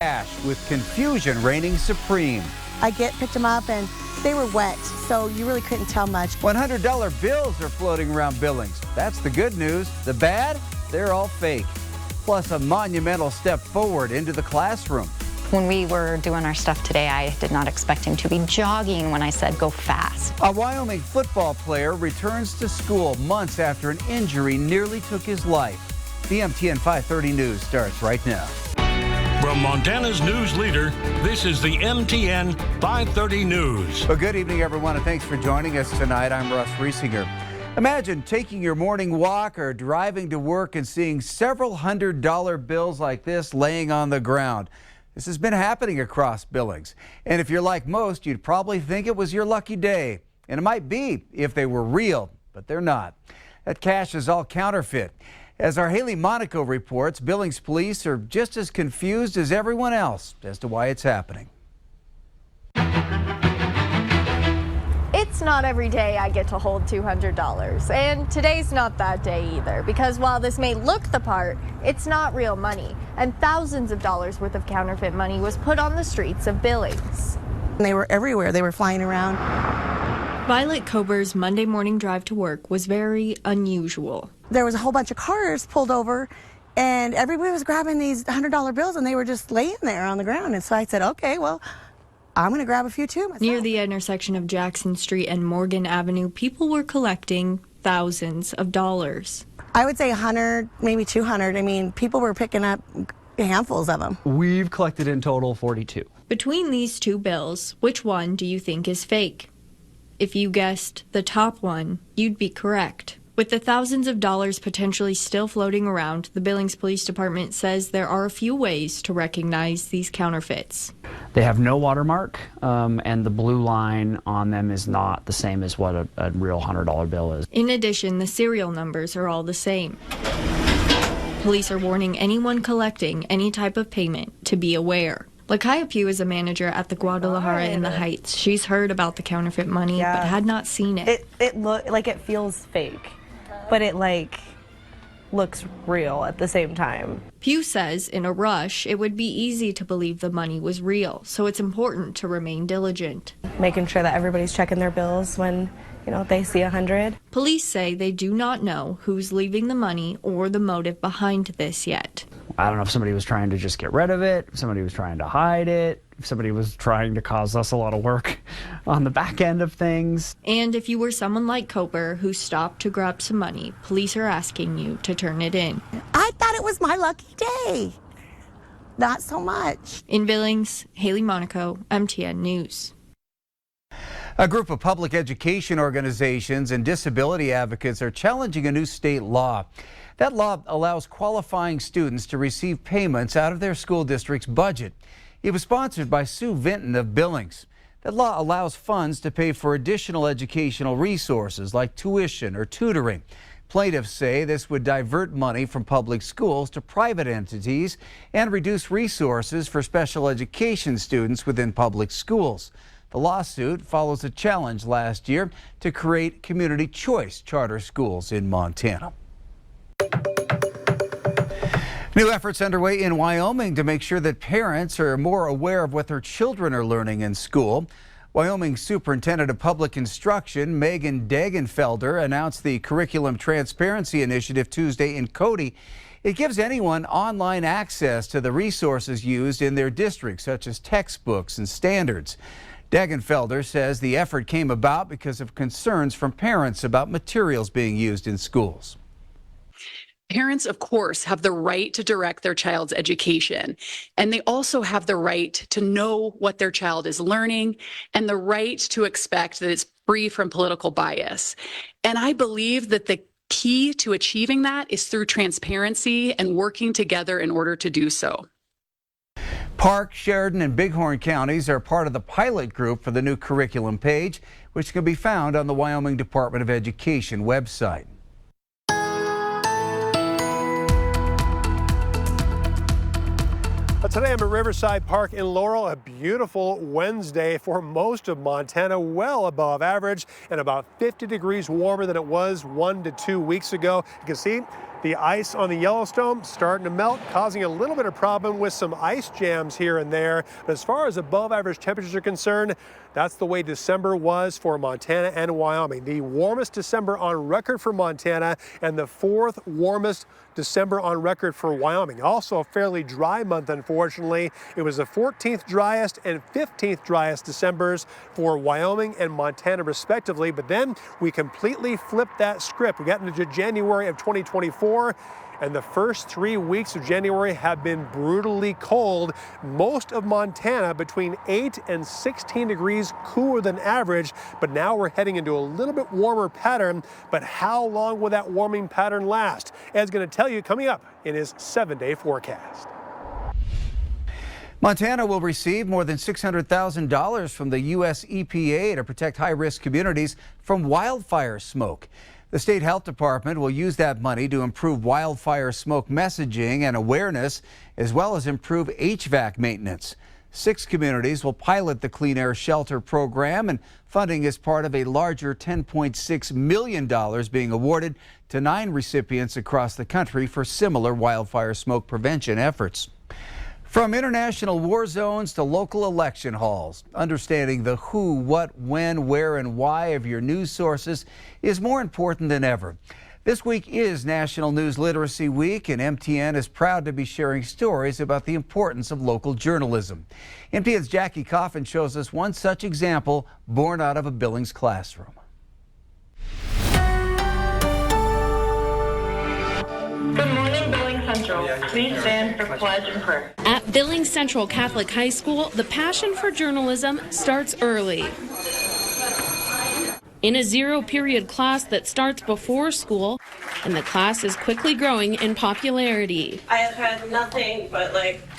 Cash with confusion reigning supreme. I picked them up and they were wet, so you really couldn't tell much. $100 bills are floating around Billings. That's the good news. The bad? They're all fake. Plus a monumental step forward into the classroom. When we were doing our stuff today, I did not expect him to be jogging when I said go fast. A Wyoming football player returns to school months after an injury nearly took his life. The MTN 530 News starts right now. From Montana's news leader, this is the MTN 530 News. Well, good evening, everyone, and thanks for joining us tonight. I'm Russ Riesinger. Imagine taking your morning walk or driving to work and seeing several $100 bills like this laying on the ground. This has been happening across Billings. And if you're like most, you'd probably think it was your lucky day. And it might be if they were real, but they're not. That cash is all counterfeit. As our Haley Monaco reports, Billings police are just as confused as everyone else as to why it's happening. It's not every day I get to hold $200, and today's not that day either, because while this may look the part, it's not real money, and thousands of dollars worth of counterfeit money was put on the streets of Billings. They were everywhere. They were flying around. Violet Kober's Monday morning drive to work was very unusual. There was a whole bunch of cars pulled over, and everybody was grabbing these $100 bills, and they were just laying there on the ground. And so I said, okay, well, I'm going to grab a few too myself. Near the intersection of Jackson Street and Morgan Avenue, people were collecting thousands of dollars. I would say 100, maybe 200. I mean, people were picking up handfuls of them. We've collected in total 42. Between these two bills, which one do you think is fake? If you guessed the top one, you'd be correct. With the thousands of dollars potentially still floating around, the Billings Police Department says there are a few ways to recognize these counterfeits. They have no watermark, and the blue line on them is not the same as what a real $100 bill is. In addition, the serial numbers are all the same. Police are warning anyone collecting any type of payment to be aware. Lakaya Pugh is a manager at the Guadalajara in the Heights. She's heard about the counterfeit money, but had not seen it. It feels fake, but it looks real at the same time. Pugh says in a rush, it would be easy to believe the money was real, so it's important to remain diligent. Making sure that everybody's checking their bills when, they see 100. Police say they do not know who's leaving the money or the motive behind this yet. I don't know if somebody was trying to just get rid of it, if somebody was trying to hide it, if somebody was trying to cause us a lot of work on the back end of things. And if you were someone like Koper who stopped to grab some money, police are asking you to turn it in. I thought it was my lucky day. Not so much. In Billings, Haley Monaco, MTN News. A group of public education organizations and disability advocates are challenging a new state law. That law allows qualifying students to receive payments out of their school district's budget. It was sponsored by Sue Vinton of Billings. That law allows funds to pay for additional educational resources like tuition or tutoring. Plaintiffs say this would divert money from public schools to private entities and reduce resources for special education students within public schools. The lawsuit follows a challenge last year to create community choice charter schools in Montana. New efforts underway in Wyoming to make sure that parents are more aware of what their children are learning in school. Wyoming Superintendent of Public Instruction Megan Dagenfelder announced the Curriculum Transparency Initiative Tuesday in Cody. It gives anyone online access to the resources used in their district, such as textbooks and standards. Dagenfelder says the effort came about because of concerns from parents about materials being used in schools. Parents, of course, have the right to direct their child's education, and they also have the right to know what their child is learning and the right to expect that it's free from political bias. And I believe that the key to achieving that is through transparency and working together in order to do so. Park, Sheridan, and Bighorn counties are part of the pilot group for the new curriculum page, which can be found on the Wyoming Department of Education website. Today I'm at Riverside Park in Laurel, a beautiful Wednesday for most of Montana, well above average and about 50 degrees warmer than it was 1 to 2 weeks ago. You can see The ice on the Yellowstone starting to melt, causing a little bit of problem with some ice jams here and there. But as far as above average temperatures are concerned, that's the way December was for Montana and Wyoming. The warmest December on record for Montana and the 4th warmest December on record for Wyoming. Also a fairly dry month, unfortunately. It was the 14th driest and 15th driest Decembers for Wyoming and Montana, respectively. But then we completely flipped that script. We got into January of 2024. And the first 3 weeks of January have been brutally cold. Most of Montana between 8 and 16 degrees cooler than average, but now we're heading into a little bit warmer pattern. But how long will that warming pattern last? Ed's going to tell you coming up in his 7-day forecast. Montana will receive more than $600,000 from the U.S. EPA to protect high-risk communities from wildfire smoke. The state health department will use that money to improve wildfire smoke messaging and awareness, as well as improve HVAC maintenance. 6 communities will pilot the Clean Air Shelter program, and funding is part of a larger $10.6 million being awarded to 9 recipients across the country for similar wildfire smoke prevention efforts. From international war zones to local election halls, understanding the who, what, when, where, and why of your news sources is more important than ever. This week is National News Literacy Week, and MTN is proud to be sharing stories about the importance of local journalism. MTN's Jackie Coffin shows us one such example born out of a Billings classroom. Good morning, Billings Central. Please stand for pledge and prayer. At Billings Central Catholic High School, the passion for journalism starts early. In a zero-period class that starts before school, and the class is quickly growing in popularity. I have had nothing but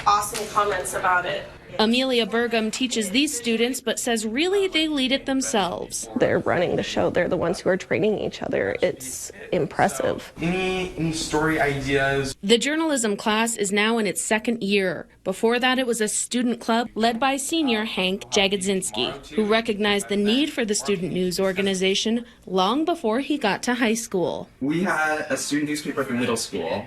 awesome comments about it. Amelia Burgum teaches these students, but says really they lead it themselves. They're running the show. They're the ones who are training each other. It's impressive. Any story ideas? The journalism class is now in its 2nd year. Before that, it was a student club led by senior Hank Jagodzinski, who recognized the need for the student news organization long before he got to high school. We had a student newspaper from middle school.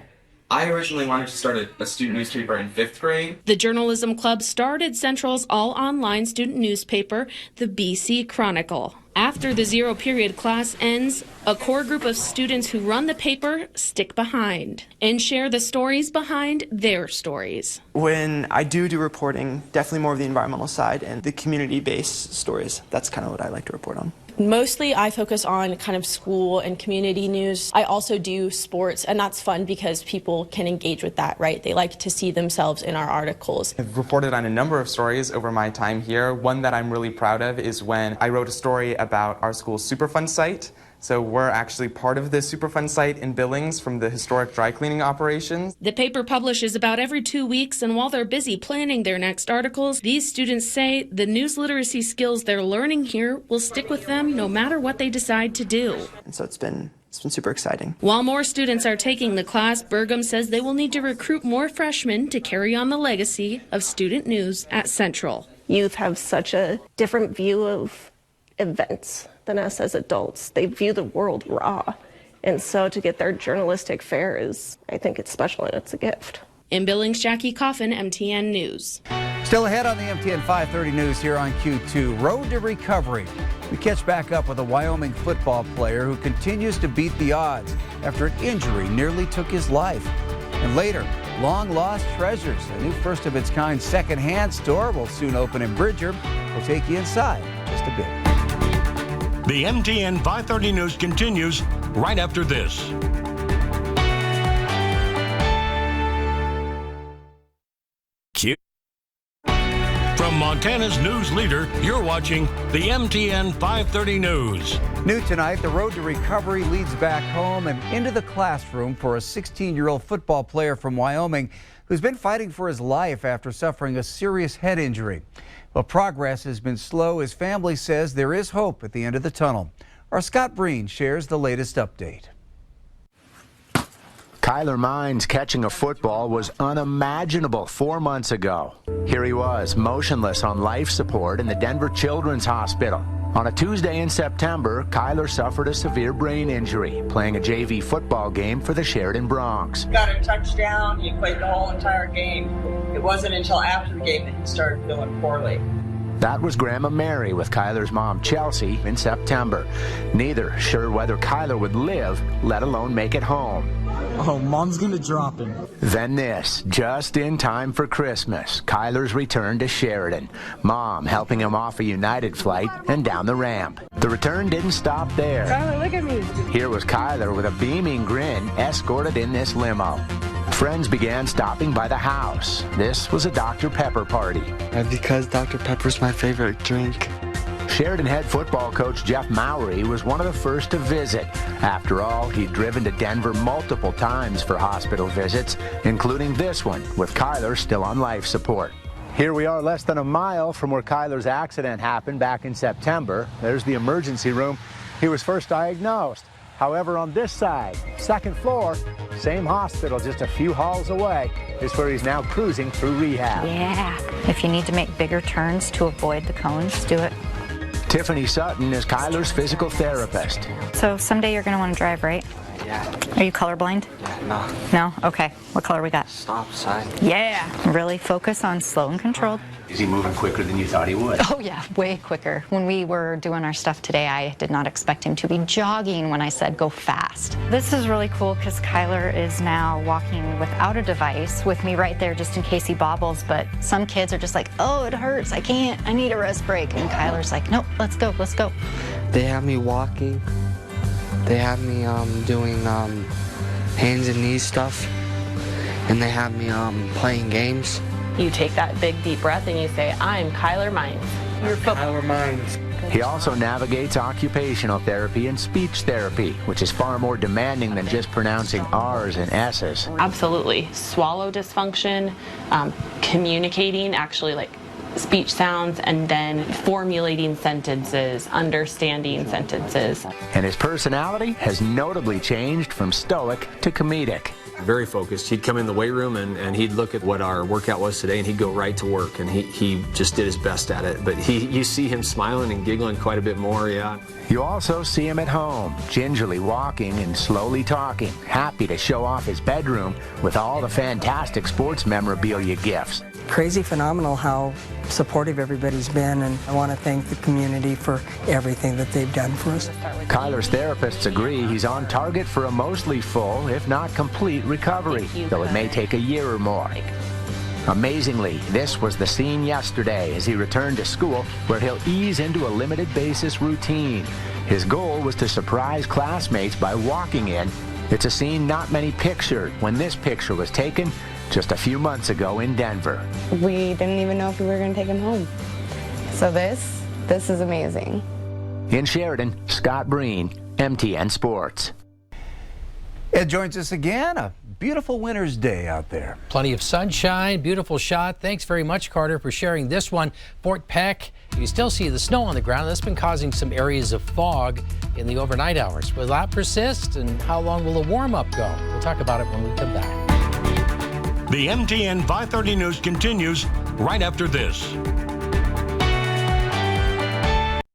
I originally wanted to start a student newspaper in 5th grade. The Journalism Club started Central's all-online student newspaper, the BC Chronicle. After the zero-period class ends, a core group of students who run the paper stick behind and share the stories behind their stories. When I do reporting, definitely more of the environmental side and the community-based stories. That's kind of what I like to report on. Mostly I focus on kind of school and community news. I also do sports, and that's fun because people can engage with that, right? They like to see themselves in our articles. I've reported on a number of stories over my time here. One that I'm really proud of is when I wrote a story about our school's Superfund site. So we're actually part of the Superfund site in Billings from the historic dry cleaning operations. The paper publishes about every 2 weeks, and while they're busy planning their next articles, these students say the news literacy skills they're learning here will stick with them no matter what they decide to do. And so it's been super exciting. While more students are taking the class, Burgum says they will need to recruit more freshmen to carry on the legacy of student news at Central. Youth have such a different view of events than us as adults. They view the world raw. And so to get their journalistic fare I think it's special and it's a gift. In Billings, Jackie Coffin, MTN News. Still ahead on the MTN 530 News here on Q2. Road to recovery. We catch back up with a Wyoming football player who continues to beat the odds after an injury nearly took his life. And later, long-lost treasures. A new first-of-its-kind second-hand store will soon open in Bridger. We'll take you inside in just a bit. The MTN 530 News continues right after this. From Montana's news leader, you're watching the MTN 530 News. New tonight, the road to recovery leads back home and into the classroom for a 16-year-old football player from Wyoming who's been fighting for his life after suffering a serious head injury. Well, progress has been slow. His family says there is hope at the end of the tunnel. Our Scott Breen shares the latest update. Kyler Mines catching a football was unimaginable 4 months ago. Here he was, motionless on life support in the Denver Children's Hospital. On a Tuesday in September, Kyler suffered a severe brain injury playing a JV football game for the Sheridan Broncs. Got a touchdown, he played the whole entire game. It wasn't until after the game that he started feeling poorly. That was Grandma Mary with Kyler's mom, Chelsea, in September. Neither sure whether Kyler would live, let alone make it home. Oh, Mom's gonna drop him. Then this, just in time for Christmas, Kyler's return to Sheridan. Mom helping him off a United flight and down the ramp. The return didn't stop there. Kyler, look at me. Here was Kyler with a beaming grin, escorted in this limo. Friends began stopping by the house. This was a Dr. Pepper party. Because Dr. Pepper's my favorite drink. Sheridan head football coach Jeff Mowry was one of the first to visit. After all, he'd driven to Denver multiple times for hospital visits, including this one, with Kyler still on life support. Here we are less than a mile from where Kyler's accident happened back in September. There's the emergency room. He was first diagnosed. However, on this side, second floor, same hospital just a few halls away, is where he's now cruising through rehab. Yeah. If you need to make bigger turns to avoid the cones, do it. Tiffany Sutton is Kyler's physical therapist. So someday you're going to want to drive, right? Yeah. Are you colorblind? No. No? Okay. What color we got? Stop sign. Yeah. Really focus on slow and controlled. Is he moving quicker than you thought he would? Oh, yeah. Way quicker. When we were doing our stuff today, I did not expect him to be jogging when I said go fast. This is really cool because Kyler is now walking without a device with me right there just in case he bobbles. But some kids are just like, oh, it hurts. I can't. I need a rest break. And Kyler's like, nope, let's go. Let's go. They have me walking. They have me doing hands and knees stuff. And they have me playing games. You take that big deep breath and you say, I'm Kyler Mines. Kyler Mines. He also navigates occupational therapy and speech therapy, which is far more demanding than just pronouncing R's and S's. Absolutely. Swallow dysfunction, communicating, actually like speech sounds, and then formulating sentences, understanding sentences. And his personality has notably changed from stoic to comedic. Very focused. He'd come in the weight room and he'd look at what our workout was today and he'd go right to work, and he just did his best at it. But you see him smiling and giggling quite a bit more, yeah. You also see him at home, gingerly walking and slowly talking, happy to show off his bedroom with all the fantastic sports memorabilia gifts. Crazy phenomenal how supportive everybody's been, and I want to thank the community for everything that they've done for us. Kyler's therapists agree he's on target for a mostly full, if not complete, recovery, though it may take a year or more. Amazingly, this was the scene yesterday as he returned to school, where he'll ease into a limited basis routine. His goal was to surprise classmates by walking in. It's a scene not many pictured when this picture was taken just a few months ago in Denver. We didn't even know if we were going to take him home. So this is amazing. In Sheridan, Scott Breen, MTN Sports. Ed joins us again. A beautiful winter's day out there. Plenty of sunshine, beautiful shot. Thanks very much, Carter, for sharing this one. Fort Peck, you still see the snow on the ground. That's been causing some areas of fog in the overnight hours. Will that persist, and how long will the warm-up go? We'll talk about it when we come back. The MTN 530 News continues right after this.